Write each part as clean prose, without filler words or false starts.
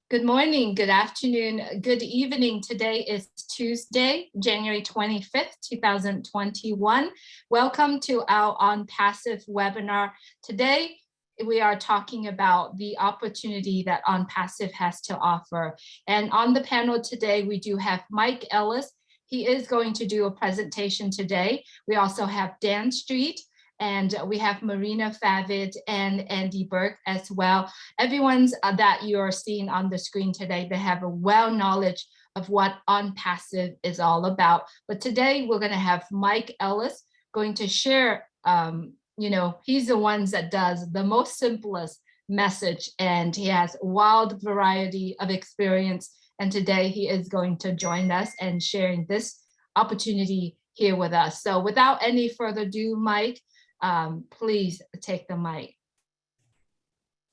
Good morning, good afternoon, good evening. Today is Tuesday, January 25th, 2021. Welcome to our OnPassive webinar. Today, we are talking about the opportunity that OnPassive has to offer. And on the panel today, we do have Mike Ellis. He is going to do a presentation today. We also have Dan Street, and we have Marina Favid and Andy Burke as well. Everyone's that you're seeing on the screen today, they have a well knowledge of what OnPassive is all about. But today we're going to have Mike Ellis going to share, he's the one that does the most simplest message, and he has a wild variety of experience. And today he is going to join us and sharing this opportunity here with us. So without any further ado, Mike, please take the mic.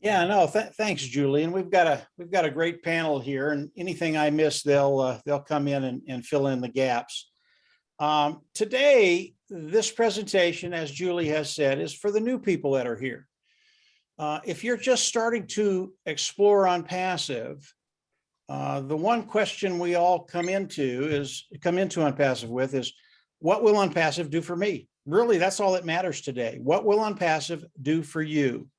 Yeah, no, thanks, Julie. And we've got a great panel here, and anything I miss, they'll come in and fill in the gaps. Today, this presentation, as Julie has said, is for the new people that are here. If you're just starting to explore OnPassive, the one question we all come into OnPassive with is, what will OnPassive do for me? Really, that's all that matters today. What will OnPassive do for you?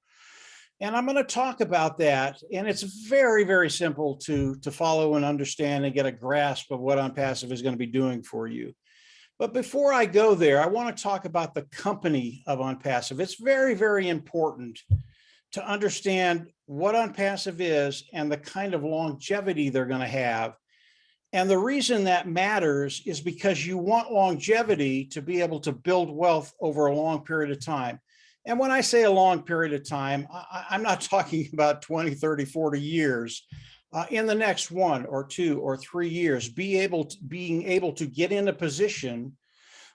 And I'm going to talk about that. And it's very, very simple to follow and understand and get a grasp of what OnPassive is going to be doing for you. But before I go there, I want to talk about the company of OnPassive. It's very, very important to understand what OnPassive is and the kind of longevity they're going to have. And the reason that matters is because you want longevity to be able to build wealth over a long period of time. And when I say a long period of time, I'm not talking about 20, 30, 40 years. In the next 1 or 2 or 3 years, being able to get in a position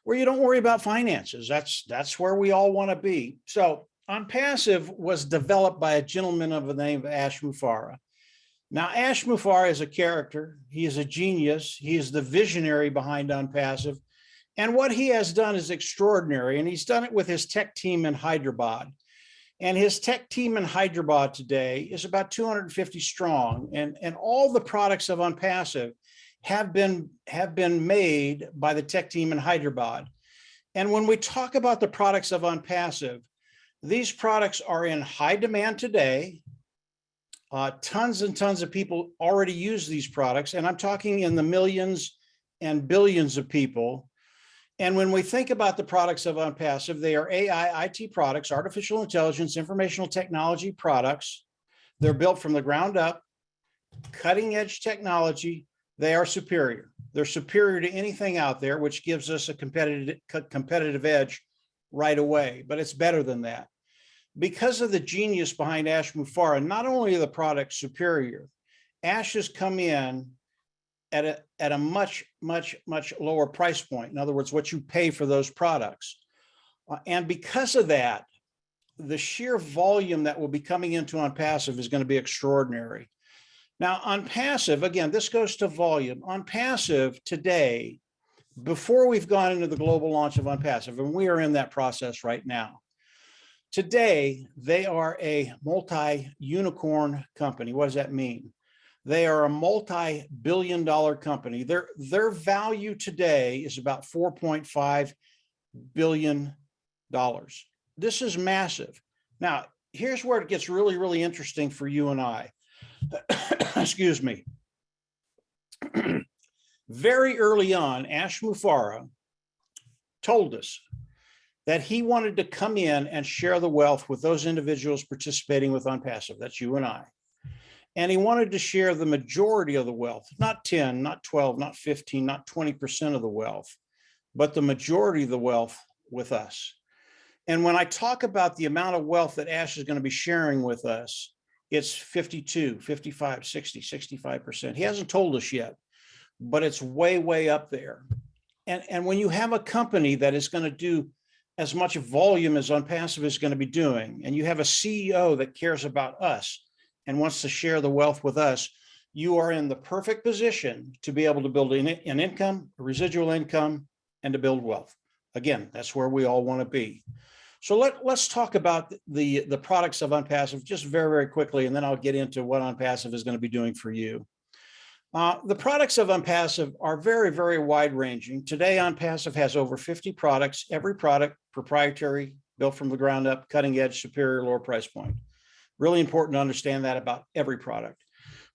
where you don't worry about finances. That's where we all want to be. So OnPassive was developed by a gentleman of the name of Ash Mufareh. Now, Ash Mufareh is a character. He is a genius. He is the visionary behind OnPassive. And what he has done is extraordinary. And he's done it with his tech team in Hyderabad. And his tech team in Hyderabad today is about 250 strong. And all the products of OnPassive have been made by the tech team in Hyderabad. And when we talk about the products of OnPassive, these products are in high demand today. Tons and tons of people already use these products, and I'm talking in the millions and billions of people. And when we think about the products of OnPassive, they are AI, IT products, artificial intelligence, informational technology products. They're built from the ground up, cutting edge technology. They are superior. They're superior to anything out there, which gives us a competitive edge right away, but it's better than that. Because of the genius behind Ash Mufareh, not only are the products superior, Ash has come in at a much, much, much lower price point. In other words, what you pay for those products. And because of that, the sheer volume that will be coming into OnPassive is going to be extraordinary. Now, OnPassive, again, this goes to volume. OnPassive today, before we've gone into the global launch of OnPassive, and we are in that process right now, today, they are a multi-unicorn company. What does that mean? They are a multi-billion-dollar company. Their value today is about $4.5 billion. This is massive. Now, here's where it gets really, really interesting for you and I. Excuse me. Very early on, Ash Mufareh told us that he wanted to come in and share the wealth with those individuals participating with OnPassive. That's you and I. And he wanted to share the majority of the wealth, not 10, not 12, not 15, not 20% of the wealth, but the majority of the wealth with us. And when I talk about the amount of wealth that Ash is going to be sharing with us, it's 52, 55, 60, 65%. He hasn't told us yet, but it's way, way up there. And when you have a company that is going to do as much volume as OnPassive is going to be doing, and you have a CEO that cares about us and wants to share the wealth with us, you are in the perfect position to be able to build an income, a residual income, and to build wealth. Again, that's where we all want to be. So let's talk about the products of OnPassive just very, very quickly, and then I'll get into what OnPassive is going to be doing for you. The products of OnPassive are very, very wide ranging. Today, OnPassive has over 50 products, every product proprietary, built from the ground up, cutting edge, superior, lower price point. Really important to understand that about every product.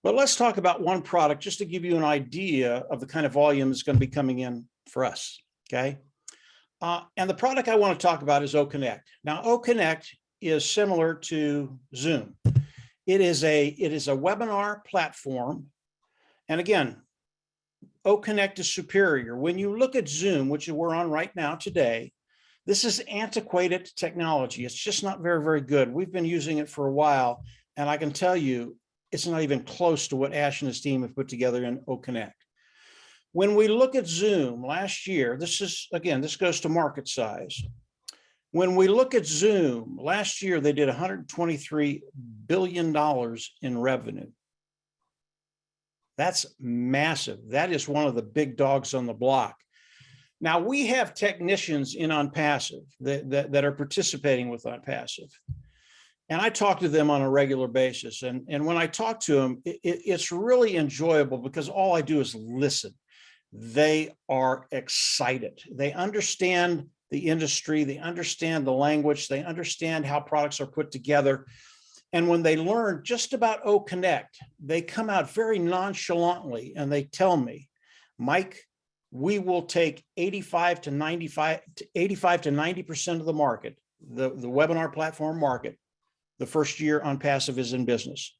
But let's talk about one product just to give you an idea of the kind of volume that's going to be coming in for us, okay? And the product I want to talk about is OConnect. Now, OConnect is similar to Zoom. It is a webinar platform. And again, OConnect is superior. When you look at Zoom, which we're on right now today, this is antiquated technology. It's just not very, very good. We've been using it for a while, and I can tell you, it's not even close to what Ash and his team have put together in OConnect. When we look at Zoom last year, this goes to market size. When we look at Zoom last year, they did $123 billion in revenue. That's massive. That is one of the big dogs on the block. Now, we have technicians in OnPassive that are participating with OnPassive. And I talk to them on a regular basis. And when I talk to them, it's really enjoyable because all I do is listen. They are excited. They understand the industry. They understand the language. They understand how products are put together. And when they learn just about OConnect, they come out very nonchalantly and they tell me, Mike, we will take 85 to 90% of the market, the webinar platform market, the first year OnPassive is in business.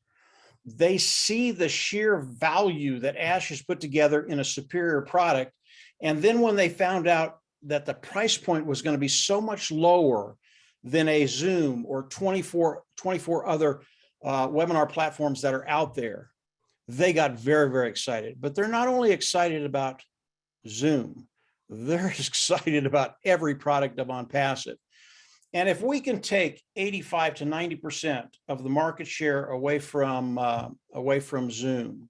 They see the sheer value that Ash has put together in a superior product. And then when they found out that the price point was going to be so much lower than a Zoom or 24 other webinar platforms that are out there, they got very, very excited. But they're not only excited about Zoom, they're excited about every product of OnPassive. And if we can take 85 to 90% of the market share away from Zoom,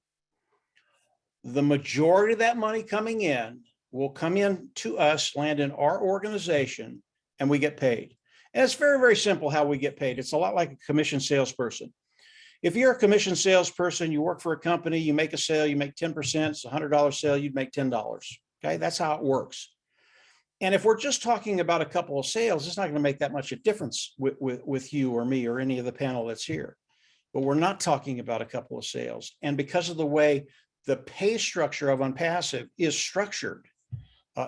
the majority of that money coming in will come in to us, land in our organization, and we get paid. And it's very, very simple how we get paid. It's a lot like a commission salesperson. If you're a commission salesperson, you work for a company, you make a sale, you make 10%, it's a $100 sale, you'd make $10. Okay, that's how it works. And if we're just talking about a couple of sales, it's not going to make that much a difference with you or me or any of the panel that's here. But we're not talking about a couple of sales. And because of the way the pay structure of OnPassive is structured,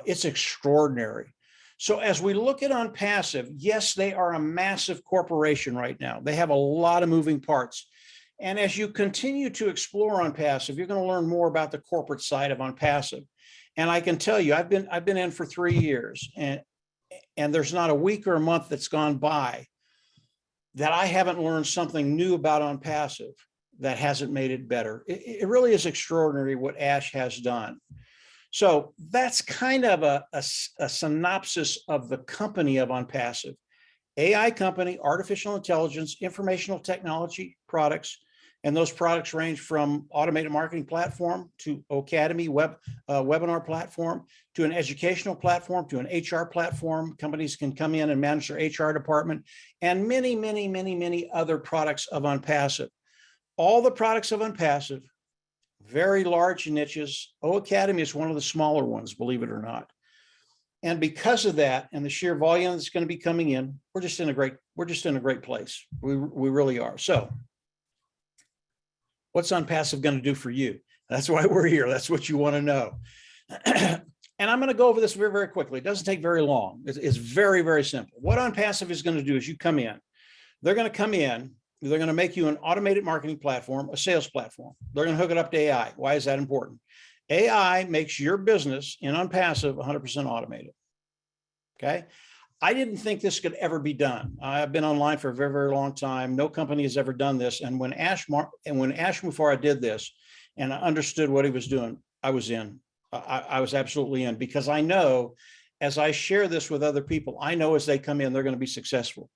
it's extraordinary. So as we look at OnPassive, yes, they are a massive corporation right now. They have a lot of moving parts. And as you continue to explore OnPassive, you're going to learn more about the corporate side of OnPassive. And I can tell you, I've been in for 3 years, and there's not a week or a month that's gone by that I haven't learned something new about OnPassive that hasn't made it better. It really is extraordinary what Ash has done. So that's kind of a synopsis of the company of OnPassive. AI company, artificial intelligence, informational technology products, and those products range from automated marketing platform to Academy webinar platform to an educational platform to an HR platform. Companies can come in and manage their HR department, and many, many, many, many other products of OnPassive. All the products of OnPassive, very large niches. Academy is one of the smaller ones, believe it or not. And because of that and the sheer volume that's going to be coming in, we're just in a great place. We really are. So what's OnPassive going to do for you? That's why we're here. That's what you want to know. And I'm going to go over this very, very quickly. It doesn't take very long. It's very, very simple. What OnPassive is going to do is you come in. They're going to come in. They're going to make you an automated marketing platform, a sales platform. They're going to hook it up to AI. Why is that important? AI makes your business in OnPassive 100% automated. Okay. I didn't think this could ever be done. I've been online for a very, very long time. No company has ever done this. And when Ash Mufareh did this and I understood what he was doing, I was in. I was absolutely in, because I know as I share this with other people, I know as they come in, they're going to be successful.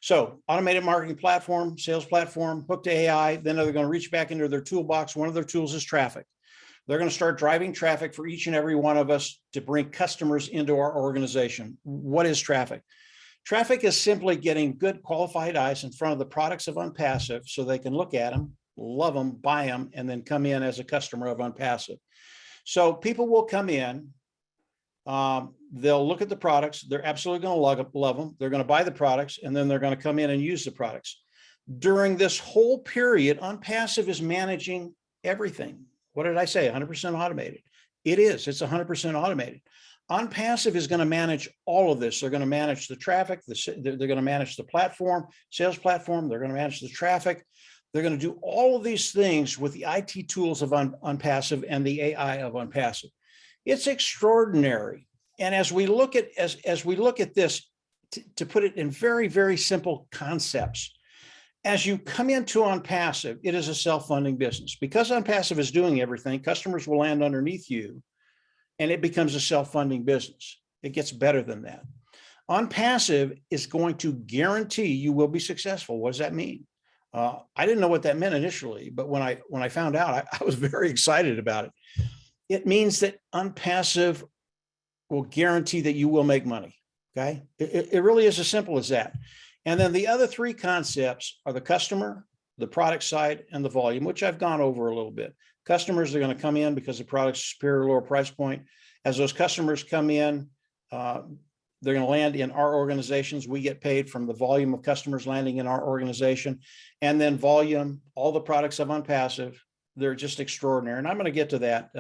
So automated marketing platform, sales platform, hooked to AI, then they're going to reach back into their toolbox. One of their tools is traffic. They're going to start driving traffic for each and every one of us to bring customers into our organization. What is traffic? Traffic is simply getting good qualified eyes in front of the products of OnPassive so they can look at them, love them, buy them, and then come in as a customer of OnPassive. So people will come in, they'll look at the products, they're absolutely going to love them, they're going to buy the products, and then they're going to come in and use the products. During this whole period, OnPassive is managing everything. What did I say? 100% automated. It is. It's 100% automated. OnPassive is going to manage all of this. They're going to manage the traffic. They're going to manage the platform, sales platform. They're going to manage the traffic. They're going to do all of these things with the IT tools of OnPassive and the AI of OnPassive. It's extraordinary. And as we look at this, to put it in very, very simple concepts, as you come into OnPassive, it is a self-funding business. Because OnPassive is doing everything, customers will land underneath you, and it becomes a self-funding business. It gets better than that. OnPassive is going to guarantee you will be successful. What does that mean? I didn't know what that meant initially, but when I found out, I was very excited about it. It means that OnPassive will guarantee that you will make money. Okay, it really is as simple as that. And then the other three concepts are the customer, the product side, and the volume, which I've gone over a little bit. Customers are going to come in because the product's superior, lower price point. As those customers come in, they're going to land in our organizations. We get paid from the volume of customers landing in our organization. And then volume, all the products of OnPassive, they're just extraordinary. And I'm going to get to that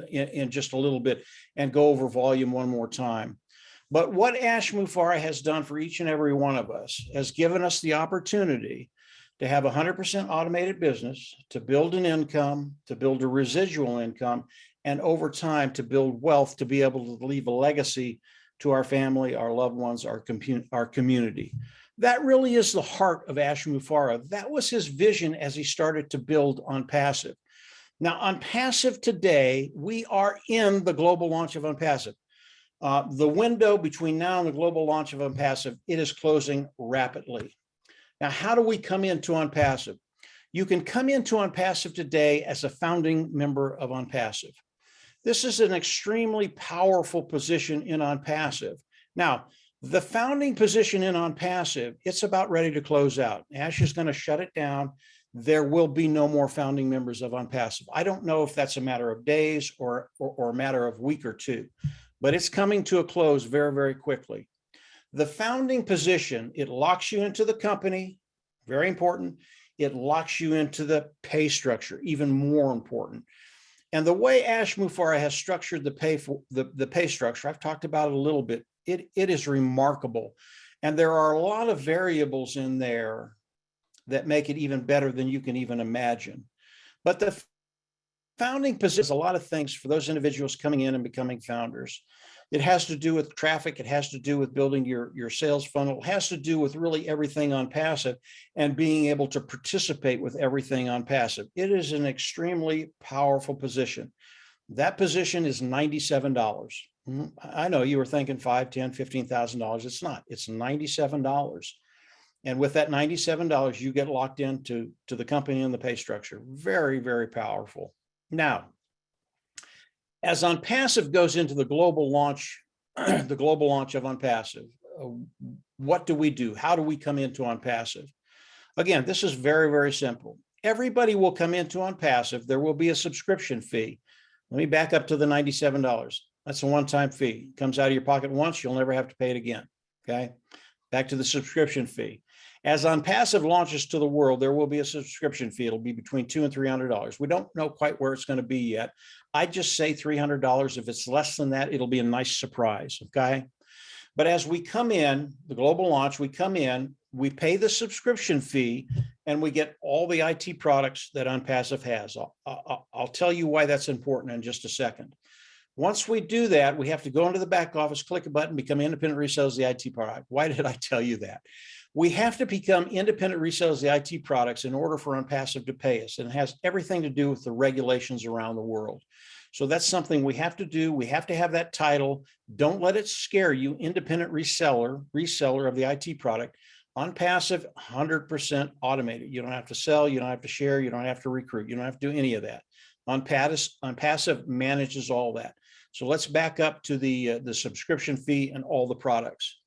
in just a little bit and go over volume one more time. But what Ash Mufareh has done for each and every one of us has given us the opportunity to have 100% automated business, to build an income, to build a residual income, and over time to build wealth, to be able to leave a legacy to our family, our loved ones, our community. That really is the heart of Ash Mufareh. That was his vision as he started to build OnPassive. Now, OnPassive today, we are in the global launch of OnPassive. The window between now and the global launch of OnPassive, it is closing rapidly. Now, how do we come into OnPassive? You can come into OnPassive today as a founding member of OnPassive. This is an extremely powerful position in OnPassive. Now, the founding position in OnPassive, it's about ready to close out. Ash is going to shut it down. There will be no more founding members of OnPassive. I don't know if that's a matter of days or a matter of week or two, but it's coming to a close very, very quickly. The founding position, it locks you into the company, very important. It locks you into the pay structure, even more important. And the way Ash Mufareh has structured the pay structure, I've talked about it a little bit, it is remarkable. And there are a lot of variables in there that make it even better than you can even imagine. But the founding position is a lot of things for those individuals coming in and becoming founders. It has to do with traffic. It has to do with building your sales funnel. It has to do with really everything OnPassive and being able to participate with everything OnPassive. It is an extremely powerful position. That position is $97. I know you were thinking $5,000, $10,000, $15,000. It's not. It's $97. And with that $97, you get locked into the company and the pay structure. Very, very powerful. Now, as OnPassive goes into the global launch of OnPassive, what do we do? How do we come into OnPassive? Again, this is very, very simple. Everybody will come into OnPassive. There will be a subscription fee. Let me back up to the $97. That's a one-time fee. It comes out of your pocket once. You'll never have to pay it again. Okay. Back to the subscription fee. As OnPassive launches to the world, there will be a subscription fee. It'll be between $200 and $300. We don't know quite where it's going to be yet. I just say $300. If it's less than that, it'll be a nice surprise. Okay. But as we come in, the global launch, we come in, we pay the subscription fee, and we get all the IT products that OnPassive has. I'll tell you why that's important in just a second. Once we do that, we have to go into the back office, click a button, become independent resellers of the IT product. Why did I tell you that? We have to become independent resellers of the IT products in order for OnPassive to pay us. And it has everything to do with the regulations around the world. So that's something we have to do. We have to have that title. Don't let it scare you. Independent reseller of the IT product. OnPassive, 100% automated. You don't have to sell. You don't have to share. You don't have to recruit. You don't have to do any of that. OnPassive manages all that. So let's back up to the subscription fee and all the products.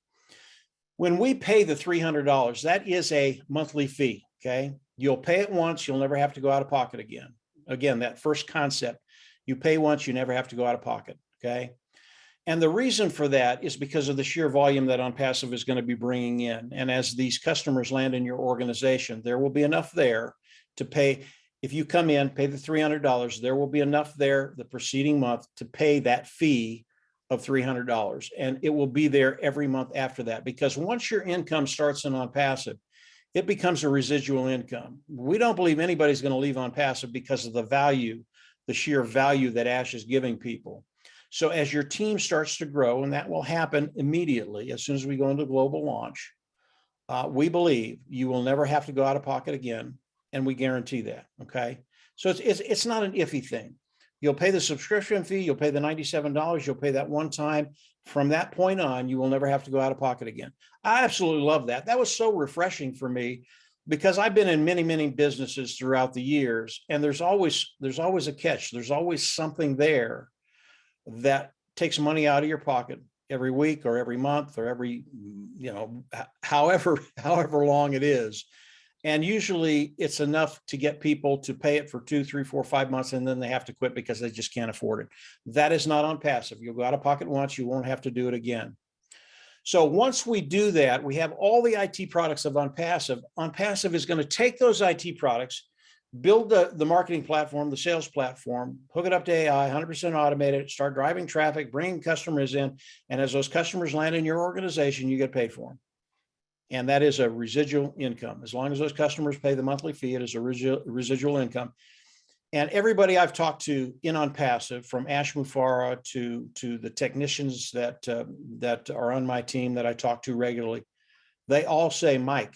When we pay the $300, that is a monthly fee, okay? You'll pay it once, you'll never have to go out of pocket again. Again, that first concept, you pay once, you never have to go out of pocket, okay? And the reason for that is because of the sheer volume that OnPassive is going to be bringing in. And as these customers land in your organization, there will be enough there to pay. If you come in, pay the $300, there will be enough there the preceding month to pay that fee of $300. And it will be there every month after that, because once your income starts in OnPassive, it becomes a residual income. We don't believe anybody's going to leave OnPassive because of the value, the sheer value that Ash is giving people. So as your team starts to grow, and that will happen immediately as soon as we go into global launch, we believe you will never have to go out of pocket again, and we guarantee that, okay? So it's not an iffy thing. You'll pay the subscription fee, you'll pay the $97, you'll pay that one time. From that point on, you will never have to go out of pocket again. I absolutely love that. That was so refreshing for me, because I've been in many, many businesses throughout the years, and there's always a catch. There's always something there that takes money out of your pocket every week or every month or every, however long it is. And usually it's enough to get people to pay it for 2, 3, 4, 5 months, and then they have to quit because they just can't afford it. That is not OnPassive. You'll go out of pocket once, you won't have to do it again. So once we do that, we have all the IT products of OnPassive. OnPassive is going to take those IT products, build the marketing platform, the sales platform, hook it up to AI, 100% automated, start driving traffic, bringing customers in. And as those customers land in your organization, you get paid for them. And that is a residual income. As long as those customers pay the monthly fee, it is a residual income. And everybody I've talked to in OnPassive, from Ash Mufareh to the technicians that are on my team that I talk to regularly, they all say, Mike,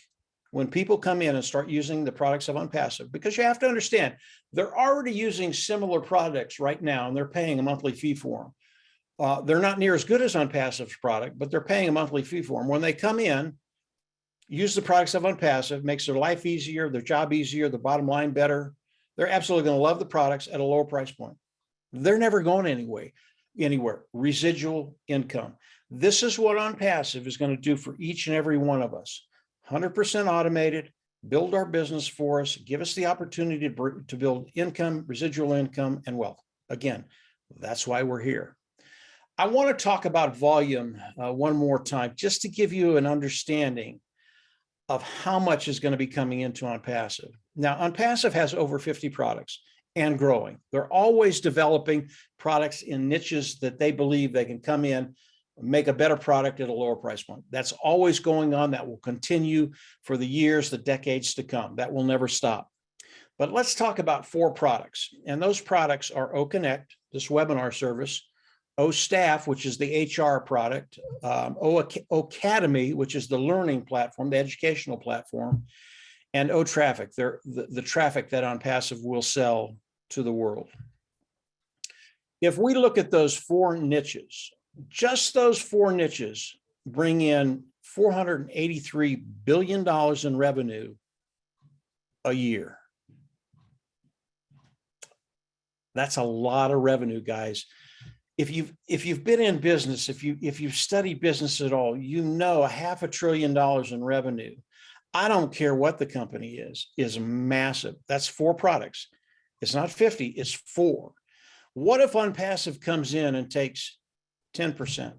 when people come in and start using the products of OnPassive, because you have to understand, they're already using similar products right now, and they're paying a monthly fee for them. They're not near as good as OnPassive's product, but they're paying a monthly fee for them. When they come in, use the products of OnPassive, makes their life easier, their job easier, the bottom line better. They're absolutely going to love the products at a lower price point. They're never going anywhere. Residual income. This is what OnPassive is going to do for each and every one of us. 100% automated, build our business for us, give us the opportunity to build income, residual income, and wealth. Again, that's why we're here. I want to talk about volume one more time, just to give you an understanding of how much is going to be coming into OnPassive. Now, OnPassive has over 50 products and growing. They're always developing products in niches that they believe they can come in, make a better product at a lower price point. That's always going on. That will continue for the years, the decades to come. That will never stop. But let's talk about 4 products. And those products are OConnect, this webinar service, OStaff, which is the HR product, OAcademy, which is the learning platform, the educational platform, and OTraffic, the traffic that OnPassive will sell to the world. If we look at those 4 niches, just those 4 niches bring in $483 billion in revenue a year. That's a lot of revenue, guys. If you've been in business, if you've studied business at all, you know $500 billion in revenue. I don't care what the company is massive. That's 4 products. It's not 50, it's 4. What if OnPassive comes in and takes 10%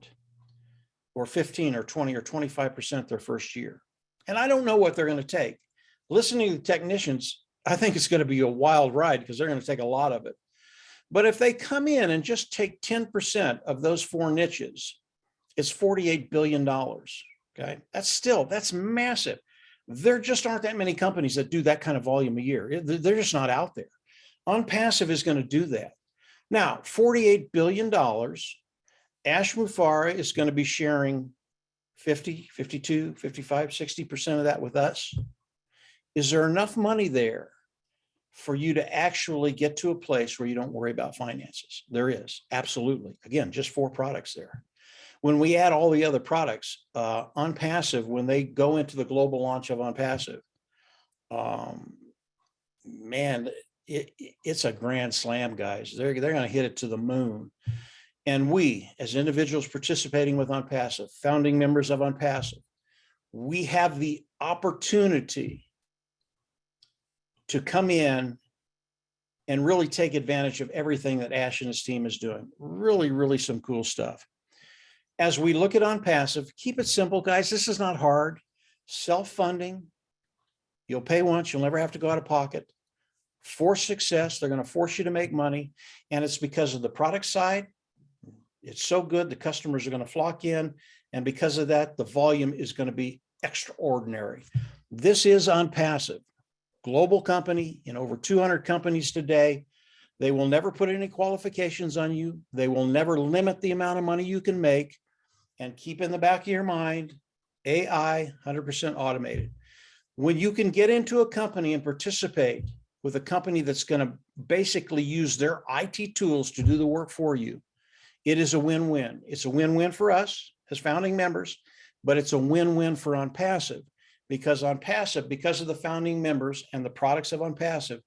or 15 or 20 or 25% their first year? And I don't know what they're going to take. Listening to the technicians, I think it's going to be a wild ride, because they're going to take a lot of it. But if they come in and just take 10% of those 4 niches, it's $48 billion. Okay. That's massive. There just aren't that many companies that do that kind of volume a year. They're just not out there. OnPassive is going to do that. Now, $48 billion, Ash Mufareh is going to be sharing 50, 52, 55, 60% of that with us. Is there enough money there for you to actually get to a place where you don't worry about finances? There is, absolutely. Again, just 4 products there. When we add all the other products, OnPassive, when they go into the global launch of OnPassive, man, it's a grand slam, guys. They're going to hit it to the moon. And we, as individuals participating with OnPassive, founding members of OnPassive, we have the opportunity to come in and really take advantage of everything that Ash and his team is doing. Really, really some cool stuff. As we look at OnPassive, keep it simple, guys. This is not hard. Self-funding. You'll pay once. You'll never have to go out of pocket. Force success. They're going to force you to make money. And it's because of the product side. It's so good. The customers are going to flock in. And because of that, the volume is going to be extraordinary. This is OnPassive. Global company in over 200 companies today. They will never put any qualifications on you. They will never limit the amount of money you can make. And keep in the back of your mind, AI 100% automated. When you can get into a company and participate with a company that's going to basically use their IT tools to do the work for you, it is a win-win. It's a win-win for us as founding members, but it's a win-win for OnPassive. Because OnPassive, because of the founding members and the products of OnPassive,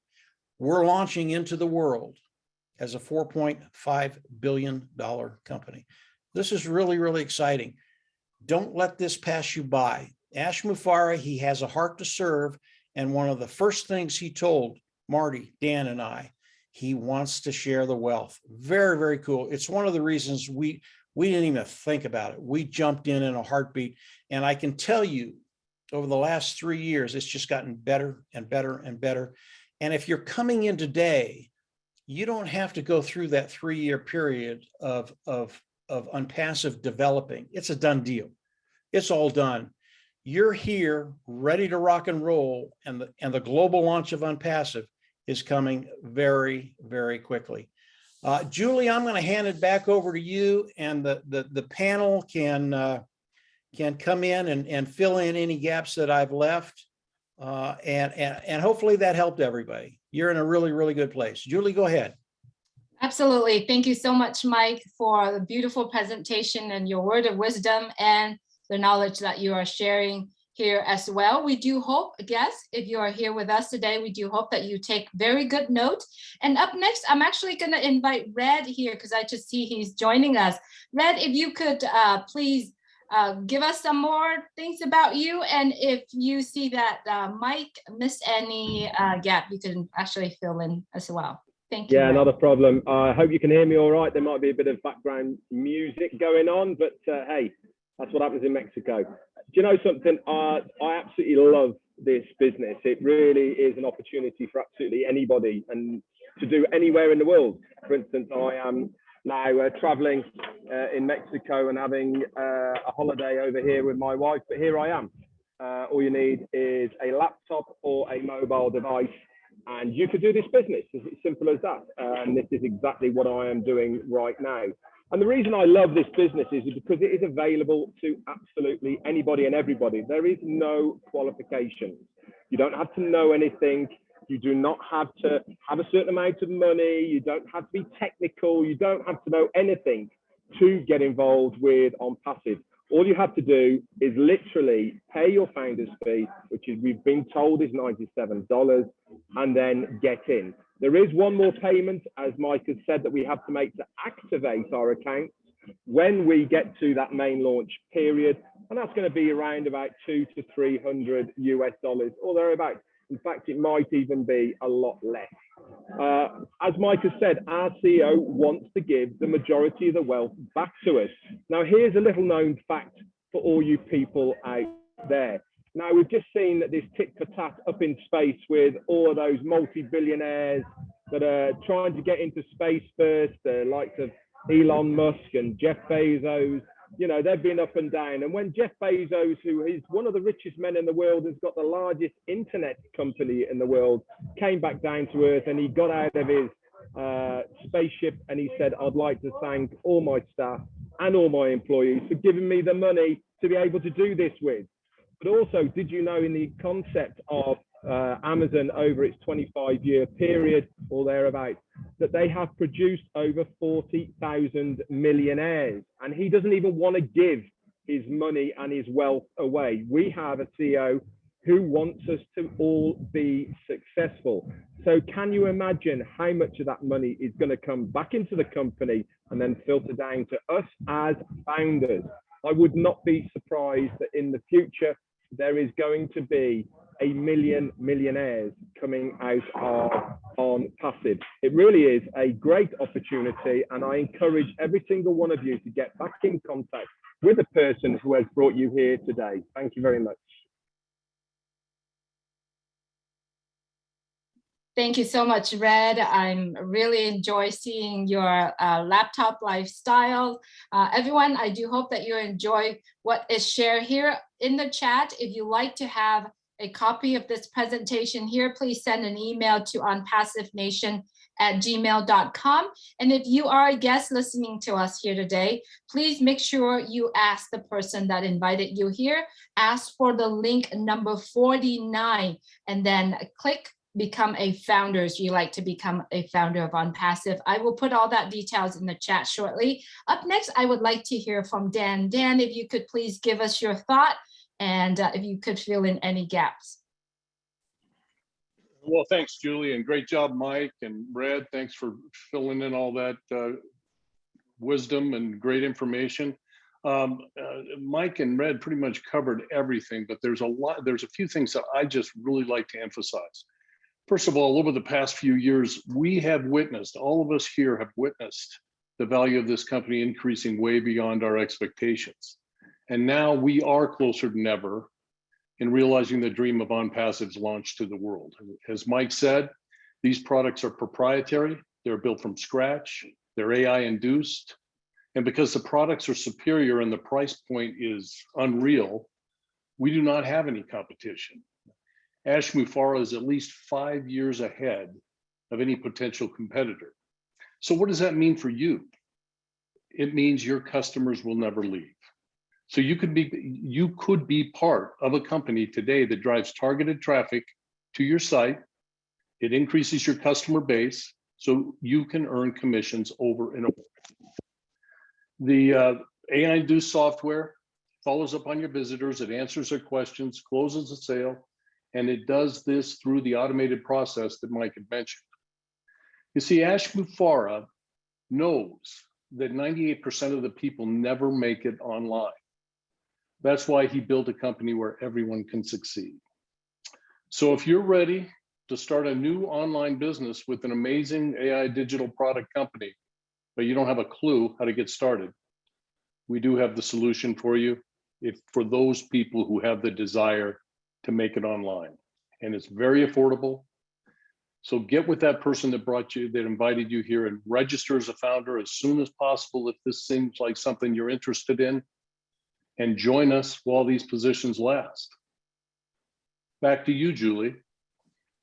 we're launching into the world as a $4.5 billion company. This is really, really exciting. Don't let this pass you by. Ash Mufareh, he has a heart to serve. And one of the first things he told Marty, Dan, and I, he wants to share the wealth. Very, very cool. It's one of the reasons we didn't even think about it. We jumped in a heartbeat. And I can tell you, over the last 3 years, it's just gotten better and better and better. And if you're coming in today, you don't have to go through that 3-year period of OnPassive developing. It's a done deal. It's all done. You're here, ready to rock and roll, and the global launch of OnPassive is coming very, very quickly. Julie, I'm going to hand it back over to you, and the panel can come in and fill in any gaps that I've left. And hopefully that helped everybody. You're in a really, really good place. Julie, go ahead. Absolutely. Thank you so much, Mike, for the beautiful presentation and your word of wisdom and the knowledge that you are sharing here as well. We do hope, guests, if you are here with us today, we do hope that you take very good note. And up next, I'm actually going to invite Red here because I just see he's joining us. Red, if you could please give us some more things about you. And if you see that Mike missed any gap, you can actually fill in as well. Thank you. Yeah, Red. not a problem. I hope you can hear me all right. There might be a bit of background music going on, but hey, that's what happens in Mexico. Do you know something? I absolutely love this business. It really is an opportunity for absolutely anybody and to do anywhere in the world. For instance, I am now traveling in Mexico and having a holiday over here with my wife, but here I am. All you need is a laptop or a mobile device, and you could do this business. It's as simple as that. And this is exactly what I am doing right now. And the reason I love this business is because it is available to absolutely anybody and everybody. There is no qualifications. You don't have to know anything. You do not have to have a certain amount of money. You don't have to be technical. You don't have to know anything to get involved with OnPassive. All you have to do is literally pay your founder's fee, which is, we've been told, is $97, and then get in. There is one more payment, as Mike has said, that we have to make to activate our account when we get to that main launch period. And that's going to be around about $200 to $300 or thereabouts. In fact, it might even be a lot less. As Mike has said, our CEO wants to give the majority of the wealth back to us. Now, here's a little known fact for all you people out there. Now, we've just seen this tit for tat up in space with all of those multi-billionaires that are trying to get into space first, the likes of Elon Musk and Jeff Bezos. You know, they've been up and down. And when Jeff Bezos, who is one of the richest men in the world, has got the largest internet company in the world, came back down to earth and he got out of his spaceship and he said, I'd like to thank all my staff and all my employees for giving me the money to be able to do this with. But also, did you know, in the concept of Amazon over its 25-year period or thereabouts, that they have produced over 40,000 millionaires, and he doesn't even want to give his money and his wealth away. We have a CEO who wants us to all be successful. So can you imagine how much of that money is going to come back into the company and then filter down to us as founders? I would not be surprised that in the future, there is going to be a million millionaires coming out of OnPassive. It really is a great opportunity, and I encourage every single one of you to get back in contact with the person who has brought you here today. Thank you very much. Thank you so much, Red. I'm really enjoy seeing your laptop lifestyle. Everyone, I do hope that you enjoy what is shared here in the chat. If you like to have a copy of this presentation here, please send an email to onpassivenation@gmail.com. And if you are a guest listening to us here today, please make sure you ask the person that invited you here, ask for the link number 49, and then click become a founder if you like to become a founder of OnPassive. I will put all that details in the chat shortly. Up next, I would like to hear from Dan. Dan, if you could please give us your thought and if you could fill in any gaps. Well, thanks, Julie, and great job, Mike and Red. Thanks for filling in all that wisdom and great information. Mike and Red pretty much covered everything, but there's a few things that I just really like to emphasize. First of all, over the past few years, we have witnessed, all of us here have witnessed the value of this company increasing way beyond our expectations. And now we are closer than ever in realizing the dream of OnPassive's launch to the world. As Mike said, these products are proprietary, they're built from scratch, they're AI induced, and because the products are superior and the price point is unreal, we do not have any competition. Mufareh is at least 5 years ahead of any potential competitor. So what does that mean for you? It means your customers will never leave. So you could be part of a company today that drives targeted traffic to your site. It increases your customer base so you can earn commissions over and over. The AI-induced software follows up on your visitors, it answers their questions, closes the sale, and it does this through the automated process that Mike had mentioned. You see, Mufareh knows that 98% of the people never make it online. That's why he built a company where everyone can succeed. So if you're ready to start a new online business with an amazing AI digital product company, but you don't have a clue how to get started, we do have the solution for you for those people who have the desire to make it online. And it's very affordable. So get with that person that invited you here and register as a founder as soon as possible if this seems like something you're interested in, and join us while these positions last. Back to you, Julie.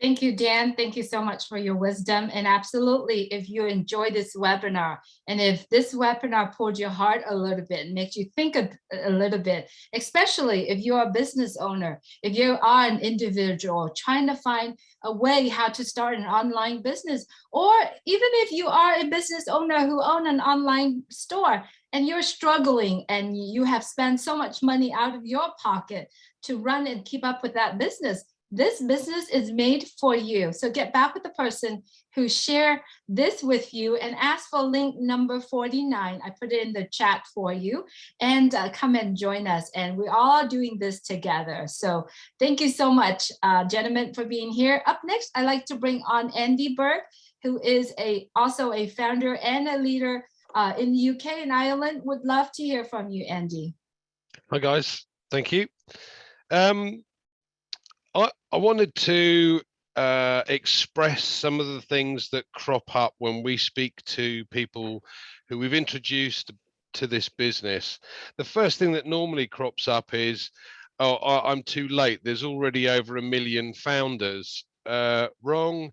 Thank you, Dan. Thank you so much for your wisdom. And absolutely, if you enjoy this webinar, and if this webinar pulled your heart a little bit, makes you think a little bit, especially if you're a business owner, if you are an individual trying to find a way how to start an online business, or even if you are a business owner who own an online store and you're struggling and you have spent so much money out of your pocket to run and keep up with that business, this business is made for you. So get back with the person who shared this with you and ask for link number 49. I put it in the chat for you, and come and join us. And we're all doing this together. So thank you so much, gentlemen, for being here. Up next, I'd like to bring on Andy Burke, who is also a founder and a leader in the UK and Ireland. Would love to hear from you, Andy. Hi, guys. Thank you. I wanted to express some of the things that crop up when we speak to people who we've introduced to this business. The first thing that normally crops up is, oh, I'm too late. There's already over 1 million founders. Wrong.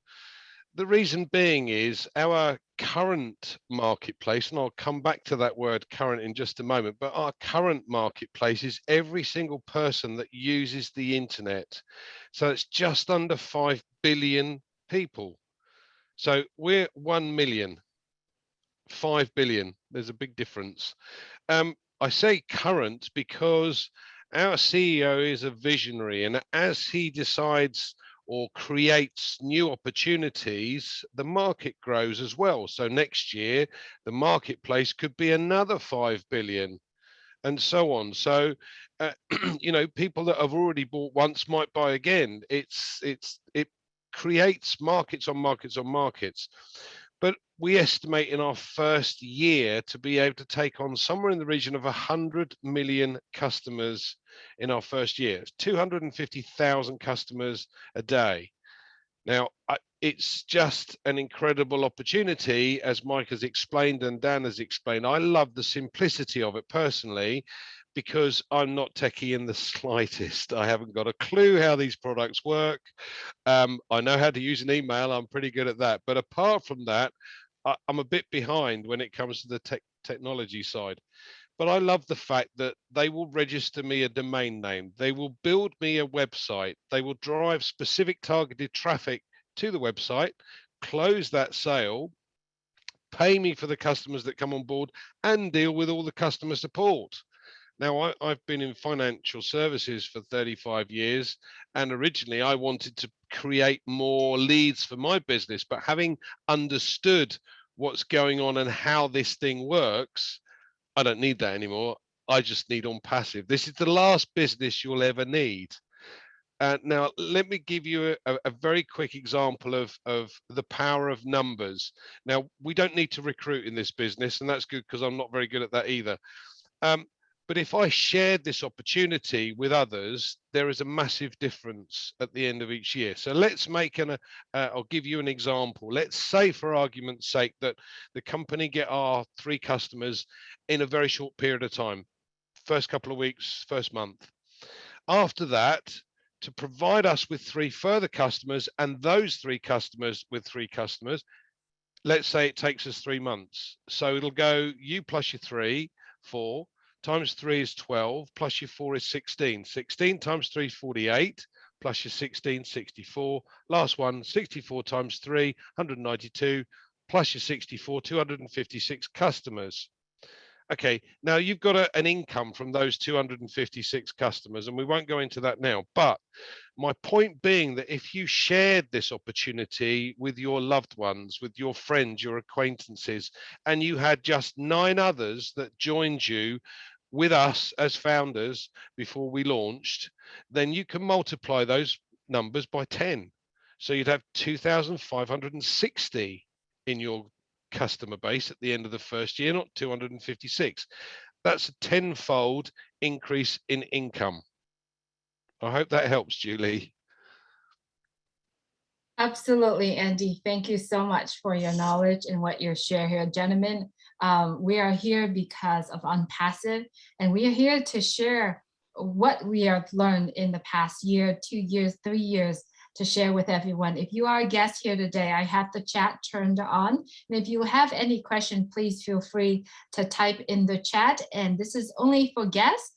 The reason being is our current marketplace, and I'll come back to that word current in just a moment, but our current marketplace is every single person that uses the internet. So it's just under 5 billion people. So we're 1 million, 5 billion. There's a big difference. I say current because our CEO is a visionary, and as he decides or creates new opportunities, the market grows as well. So next year, the marketplace could be another 5 billion. and so on. So, you know, people that have already bought once might buy again. It creates markets on markets on markets. But we estimate in our first year to be able to take on somewhere in the region of 100 million customers in our first year. It's 250,000 customers a day. Now, it's just an incredible opportunity, as Mike has explained and Dan has explained. I love the simplicity of it personally, because I'm not techie in the slightest. I haven't got a clue how these products work. I know how to use an email. I'm pretty good at that. But apart from that, I'm a bit behind when it comes to the technology side. But I love the fact that they will register me a domain name. They will build me a website. They will drive specific targeted traffic to the website, close that sale, pay me for the customers that come on board, and deal with all the customer support. Now, I've been in financial services for 35 years, and originally I wanted to create more leads for my business, but having understood what's going on and how this thing works, I don't need that anymore. I just need OnPassive. This is the last business you'll ever need. Now, let me give you a very quick example of the power of numbers. Now, we don't need to recruit in this business, and that's good because I'm not very good at that either. But if I shared this opportunity with others, there is a massive difference at the end of each year. So let's make I'll give you an example. Let's say, for argument's sake, that the company get our 3 customers in a very short period of time, first couple of weeks, first month. After that, to provide us with 3 further customers, and those 3 customers with 3 customers, let's say it takes us 3 months. So it'll go you plus your 3, 4. Times 3 is 12, plus your 4 is 16. 16 times 3 is 48, plus your 16, 64. Last one, 64 times 3, 192, plus your 64, 256 customers. Okay, now you've got an income from those 256 customers, and we won't go into that now. But my point being that if you shared this opportunity with your loved ones, with your friends, your acquaintances, and you had just 9 others that joined you with us as founders before we launched, then you can multiply those numbers by 10. So you'd have 2,560 in your customer base at the end of the first year, not 256. That's a 10-fold increase in income. I hope that helps, Julie. Absolutely, Andy. Thank you so much for your knowledge and what you share here, gentlemen. We are here because of OnPassive, and we are here to share what we have learned in the past year, 2 years, 3 years, to share with everyone. If you are a guest here today, I have the chat turned on. And if you have any question, please feel free to type in the chat. And this is only for guests.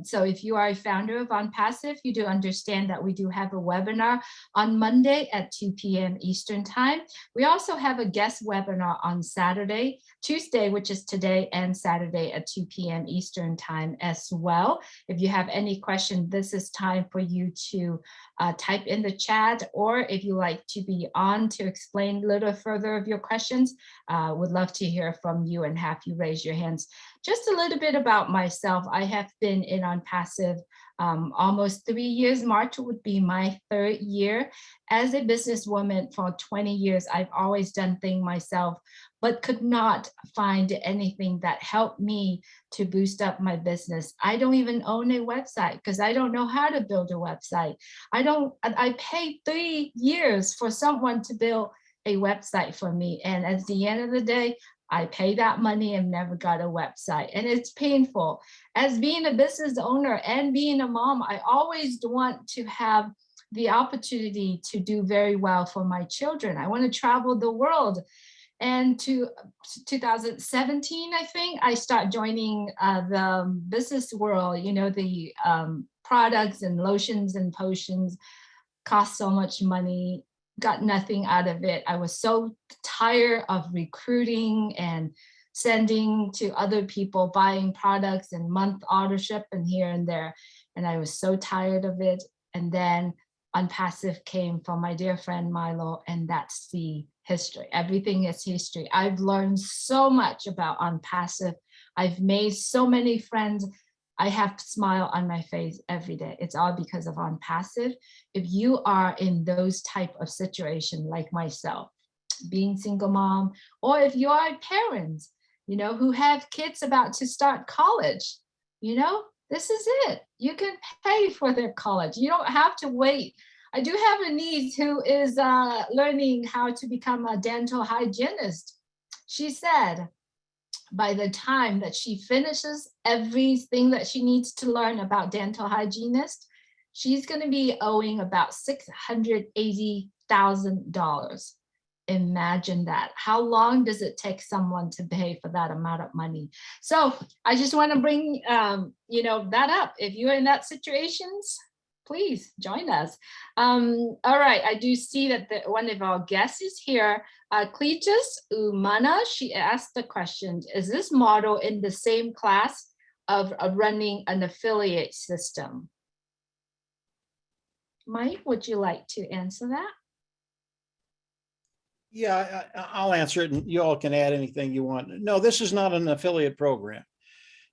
So if you are a founder of OnPassive, you do understand that we do have a webinar on Monday at 2 p.m. Eastern time. We also have a guest webinar on Saturday, Tuesday, which is today, and Saturday at 2 p.m. Eastern time as well. If you have any question, this is time for you to type in the chat, or if you like to be on to explain a little further of your questions, would love to hear from you and have you raise your hands. Just a little bit about myself. I have been in OnPassive almost 3 years. March would be my 3rd year. As a businesswoman for 20 years, I've always done things myself, but could not find anything that helped me to boost up my business. I don't even own a website because I don't know how to build a website. I paid 3 years for someone to build a website for me. And at the end of the day, I paid that money and never got a website. And it's painful. As being a business owner and being a mom, I always want to have the opportunity to do very well for my children. I want to travel the world. And to 2017, I think, I start joining the business world. You know, the products and lotions and potions cost so much money. Got nothing out of it. I was so tired of recruiting and sending to other people, buying products and month authorship and here and there. And I was so tired of it. And then OnPassive came from my dear friend Milo, and that's the history. Everything is history. I've learned so much about OnPassive. I've made so many friends. I have smile on my face every day. It's all because of OnPassive. If you are in those type of situation like myself, being single mom, or if you are parents, you know, who have kids about to start college, you know, this is it. You can pay for their college. You don't have to wait. I do have a niece who is learning how to become a dental hygienist. She said, by the time that she finishes everything that she needs to learn about dental hygienist, she's going to be owing about $680,000. Imagine that. How long does it take someone to pay for that amount of money? So I just want to bring you know, that up. If you're in that situations, please join us. All right, I do see that one of our guests is here. Cletus Umana, she asked the question, is this model in the same class of running an affiliate system? Mike, would you like to answer that? Yeah, I'll answer it and you all can add anything you want. No, this is not an affiliate program.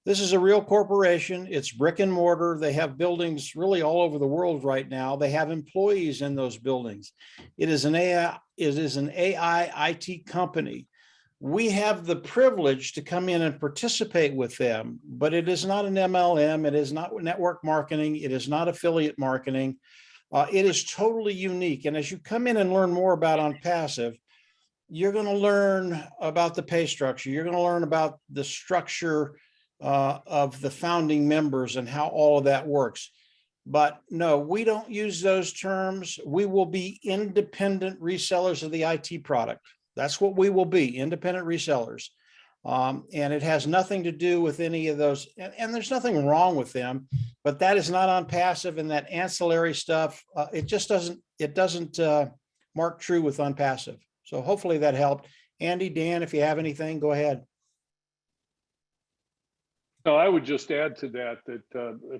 This is a real corporation. It's brick and mortar. They have buildings really all over the world right now. They have employees in those buildings. It is an AI IT company. We have the privilege to come in and participate with them, but it is not an MLM. It is not network marketing. It is not affiliate marketing. It is totally unique. And as you come in and learn more about OnPassive, you're going to learn about the pay structure. You're going to learn about the structure of the founding members and how all of that works. But no, we don't use those terms. We will be independent resellers of the IT product. That's what we will be, independent resellers. And it has nothing to do with any of those. And there's nothing wrong with them, but that is not OnPassive, and that ancillary stuff. It just doesn't mark true with OnPassive. So hopefully that helped. Andy, Dan, if you have anything, go ahead. No, I would just add to that,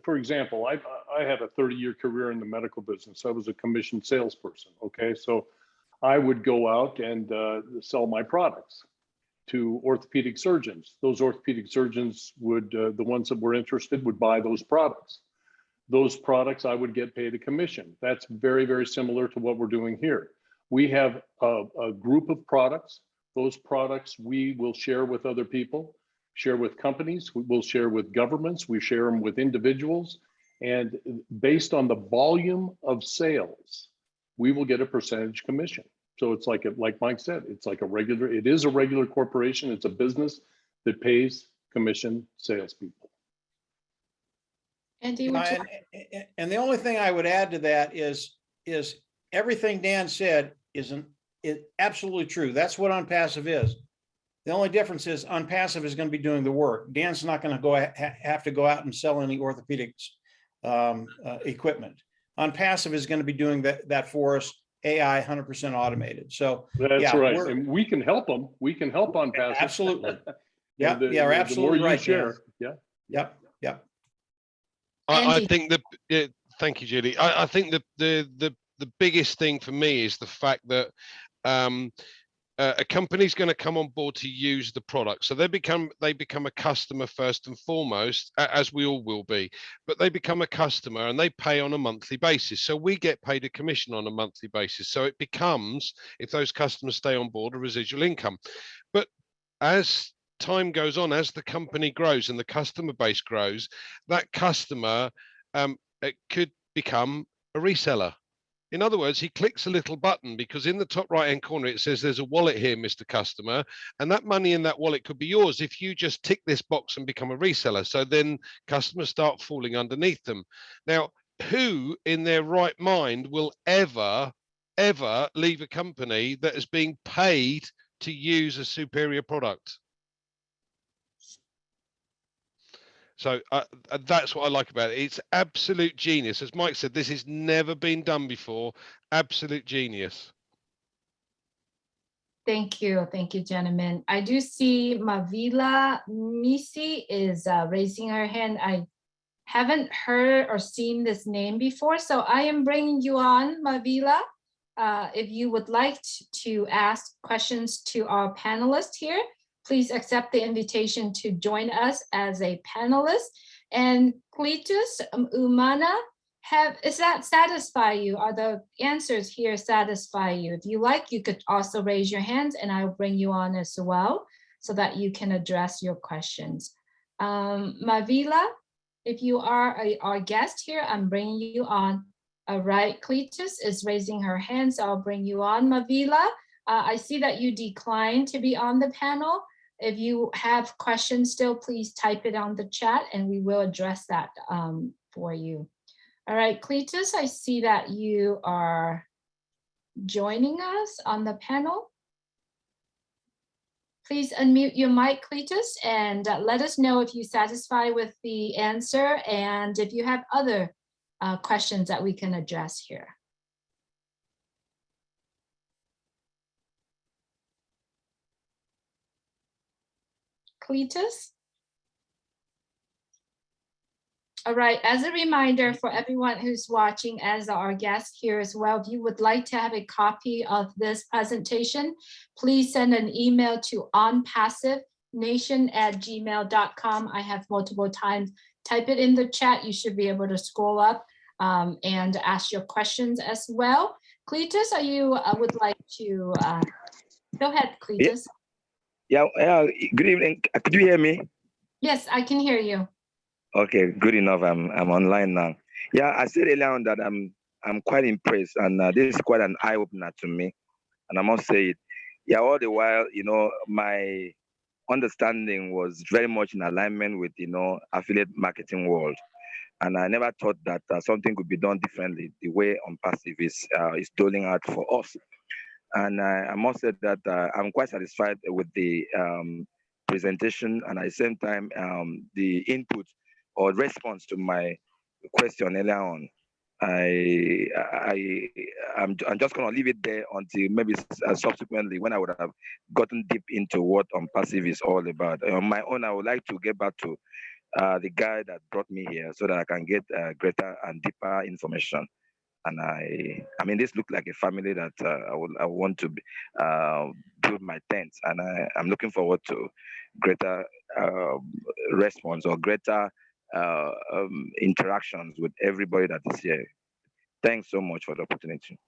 for example, I had a 30-year career in the medical business. I was a commissioned salesperson, okay? So I would go out and sell my products to orthopedic surgeons. Those orthopedic surgeons would, the ones that were interested, would buy those products. Those products, I would get paid a commission. That's very, very similar to what we're doing here. We have a group of products. Those products we will share with other people, share with companies, we will share with governments, we share them with individuals. And based on the volume of sales, we will get a percentage commission. So it's like Mike said, it is a regular corporation. It's a business that pays commission salespeople. Andy, and the only thing I would add to that is everything Dan said is absolutely true. That's what OnPassive is. The only difference is OnPassive is going to be doing the work. Dan's not going to have to go out and sell any orthopedics equipment. OnPassive is going to be doing that for us. AI 100% automated. So that's right, and we can help them. We can help OnPassive. Absolutely. Yeah, we're absolutely the more right. You share. Dan. Yeah. Yep. I think that. Thank you, Julie. I think the biggest thing for me is the fact that a company's going to come on board to use the product, so they become a customer first and foremost, as we all will be, but they become a customer and they pay on a monthly basis, so we get paid a commission on a monthly basis. So it becomes, if those customers stay on board, a residual income. But as time goes on, as the company grows and the customer base grows, that customer it could become a reseller. In other words, he clicks a little button because in the top right-hand corner, it says there's a wallet here, Mr. Customer, and that money in that wallet could be yours if you just tick this box and become a reseller. So then customers start falling underneath them. Now, who in their right mind will ever leave a company that is being paid to use a superior product? So that's what I like about it. It's absolute genius. As Mike said, this has never been done before. Absolute genius. Thank you, gentlemen. I do see Mavila Misi is raising her hand. I haven't heard or seen this name before, so I am bringing you on, Mavila. If you would like to ask questions to our panelists here, please accept the invitation to join us as a panelist. And Cletus, Umana, does that satisfy you? Are the answers here satisfy you? If you like, you could also raise your hands and I'll bring you on as well so that you can address your questions. Mavila, if you are our guest here, I'm bringing you on. All right, Cletus is raising her hand, so I'll bring you on. Mavila, I see that you declined to be on the panel. If you have questions still, please type it on the chat and we will address that for you. All right, Cletus, I see that you are joining us on the panel. Please unmute your mic, Cletus, and let us know if you're satisfied with the answer and if you have other questions that we can address here. Cletus? All right, as a reminder for everyone who's watching as our guest here as well, if you would like to have a copy of this presentation, please send an email to onpassivenation@gmail.com. I have multiple times. Type it in the chat. You should be able to scroll up and ask your questions as well. Cletus, are you would like to, go ahead, Cletus. Yeah, good evening. Could you hear me? Yes, I can hear you. Okay, good enough. I'm online now. Yeah, I said earlier on that I'm quite impressed, and this is quite an eye opener to me. And I must say it. Yeah, all the while, my understanding was very much in alignment with affiliate marketing world, and I never thought that something could be done differently. The way OnPassive is doling out for us, and I must say that I'm quite satisfied with the presentation, and at the same time the input or response to my question earlier on. I'm just going to leave it there until maybe subsequently when I would have gotten deep into what OnPassive is all about. On my own, I would like to get back to the guy that brought me here so that I can get greater and deeper information. And I mean, this looked like a family that I want to build my tent, and I'm looking forward to greater response or greater interactions with everybody that is here. Thanks so much for the opportunity.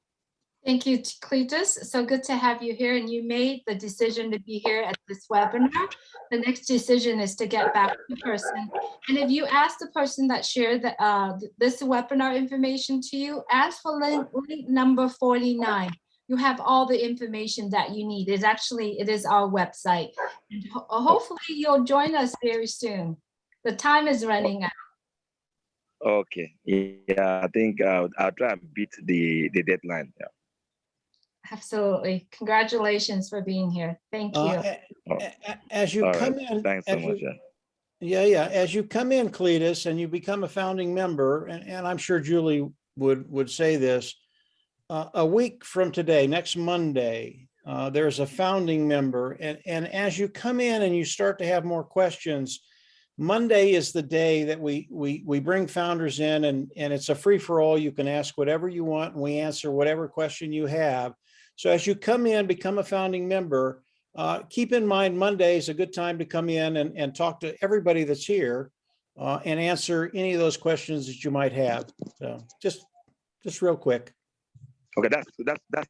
Thank you, Cletus. So good to have you here, and you made the decision to be here at this webinar. The next decision is to get back to the person. And if you ask the person that shared this webinar information to you, ask for link number 49. You have all the information that you need. It is our website. And hopefully you'll join us very soon. The time is running out. Okay. Yeah, I think I'll try and beat the deadline. Yeah. Absolutely. Congratulations for being here. Thank you. As you come in, thanks so much. Yeah. As you come in, Cletus, and you become a founding member, and I'm sure Julie would say this, a week from today, next Monday, there's a founding member, and as you come in and you start to have more questions, Monday is the day that we bring founders in, and it's a free for all. You can ask whatever you want, and we answer whatever question you have. So as you come in, become a founding member, keep in mind Monday is a good time to come in and talk to everybody that's here and answer any of those questions that you might have. So just real quick. Okay, that's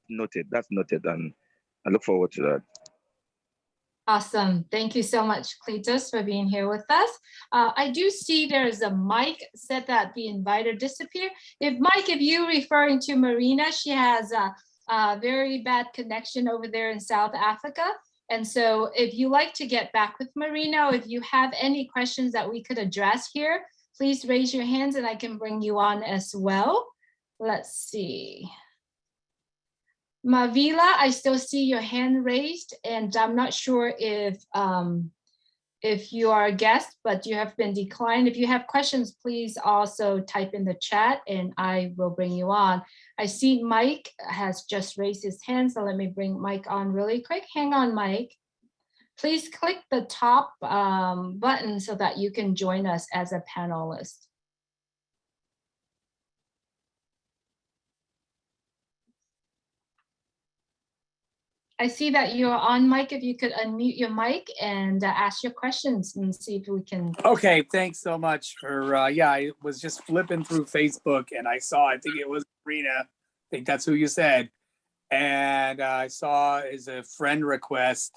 noted. That's noted, and I look forward to that. Awesome. Thank you so much, Cletus, for being here with us. I do see there's a Mike said that the inviter disappeared. If you're referring to Marina, she has a very bad connection over there in South Africa. And so if you like to get back with Marina, or if you have any questions that we could address here, please raise your hands and I can bring you on as well. Let's see. Mavila, I still see your hand raised, and I'm not sure if you are a guest, but you have been declined. If you have questions, please also type in the chat and I will bring you on. I see Mike has just raised his hand, so let me bring Mike on really quick. Hang on, Mike. Please click the top button so that you can join us as a panelist. I see that you're on mic. If you could unmute your mic and ask your questions and see if we can. Okay, thanks so much for, yeah, I was just flipping through Facebook and I saw, I think it was Marina, I think that's who you said. And I saw as a friend request.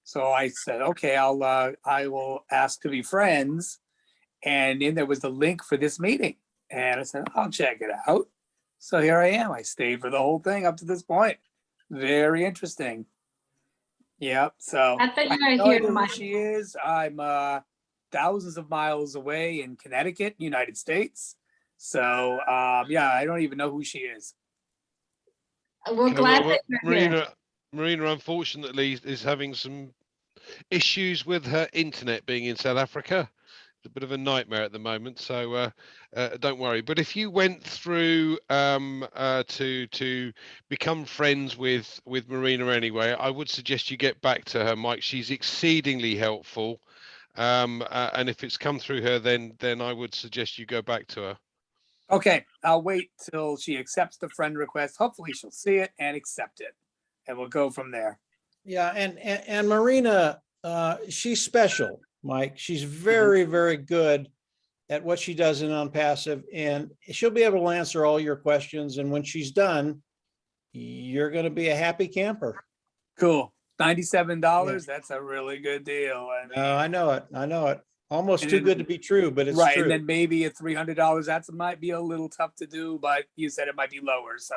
So I said, okay, I will ask to be friends. And then there was the link for this meeting. And I said, I'll check it out. So here I am. I stayed for the whole thing up to this point. Very interesting. Yep. So I thought you I were have no here, idea who Mike. she is. I'm thousands of miles away in Connecticut, United States. So yeah, I don't even know who she is. We're Okay, glad well, that you're here. Marina, unfortunately, is having some issues with her internet being in South Africa. It's a bit of a nightmare at the moment, so don't worry. But if you went through to become friends with Marina anyway, I would suggest you get back to her, Mike. She's exceedingly helpful, and if it's come through her, then I would suggest you go back to her. Okay, I'll wait till she accepts the friend request. Hopefully she'll see it and accept it. And we'll go from there. Yeah, and Marina, she's special, Mike. She's very, very good at what she does in OnPassive, and she'll be able to answer all your questions. And when she's done, you're going to be a happy camper. Cool. $97. That's a really good deal. And I know it. I know it. Almost And too then- good to be true, but it's right. true. And then maybe at $300, that might be a little tough to do, but you said it might be lower. So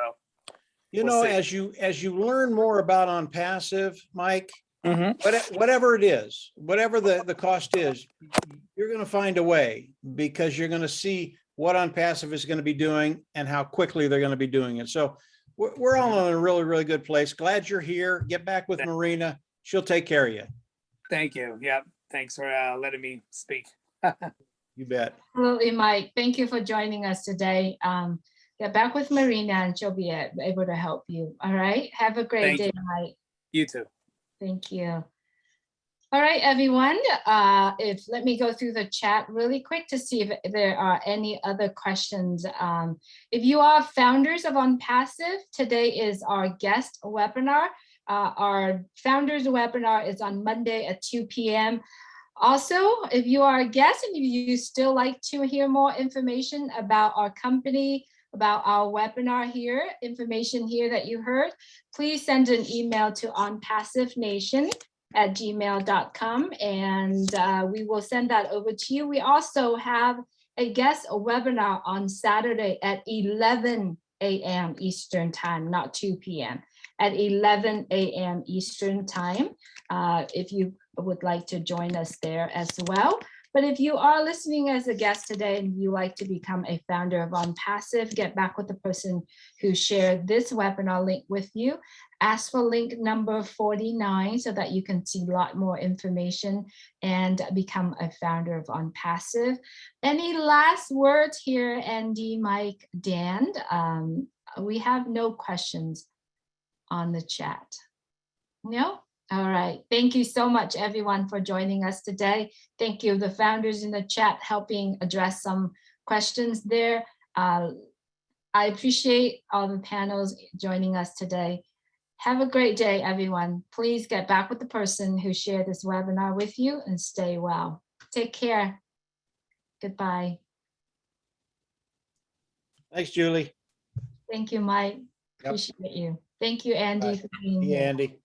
You we'll know, see. as you learn more about OnPassive, Mike, Mhm. whatever it is, whatever the cost is, you're going to find a way, because you're going to see what OnPassive is going to be doing and how quickly they're going to be doing it. So we're all in a really, really good place. Glad you're here. Get back with Marina. She'll take care of you. Thank you. Yep. Thanks for letting me speak. You bet. Absolutely, Mike. Thank you for joining us today. Get back with Marina and she'll be able to help you. All right. Have a great Thank day, you. Mike. You too. Thank you. All right, everyone. Let me go through the chat really quick to see if there are any other questions. If you are founders of OnPassive, today is our guest webinar. Our founders webinar is on Monday at 2 p.m. Also, if you are a guest and you still like to hear more information about our company, about our webinar here, information here that you heard, please send an email to onpassivenation@gmail.com and we will send that over to you. We also have a guest webinar on Saturday at 11 a.m. Eastern time, not 2 p.m. at 11 a.m. Eastern time, if you would like to join us there as well. But if you are listening as a guest today and you like to become a founder of OnPassive, get back with the person who shared this webinar link with you. Ask for link number 49 so that you can see a lot more information and become a founder of OnPassive. Any last words here, Andy, Mike, Dan? We have no questions on the chat. No? All right. Thank you so much, everyone, for joining us today. Thank you, the founders in the chat, helping address some questions there. I appreciate all the panels joining us today. Have a great day, everyone. Please get back with the person who shared this webinar with you and stay well. Take care. Goodbye. Thanks, Julie. Thank you, Mike. Yep. Appreciate you. Thank you, Andy, Bye. for being Yeah, here. Andy.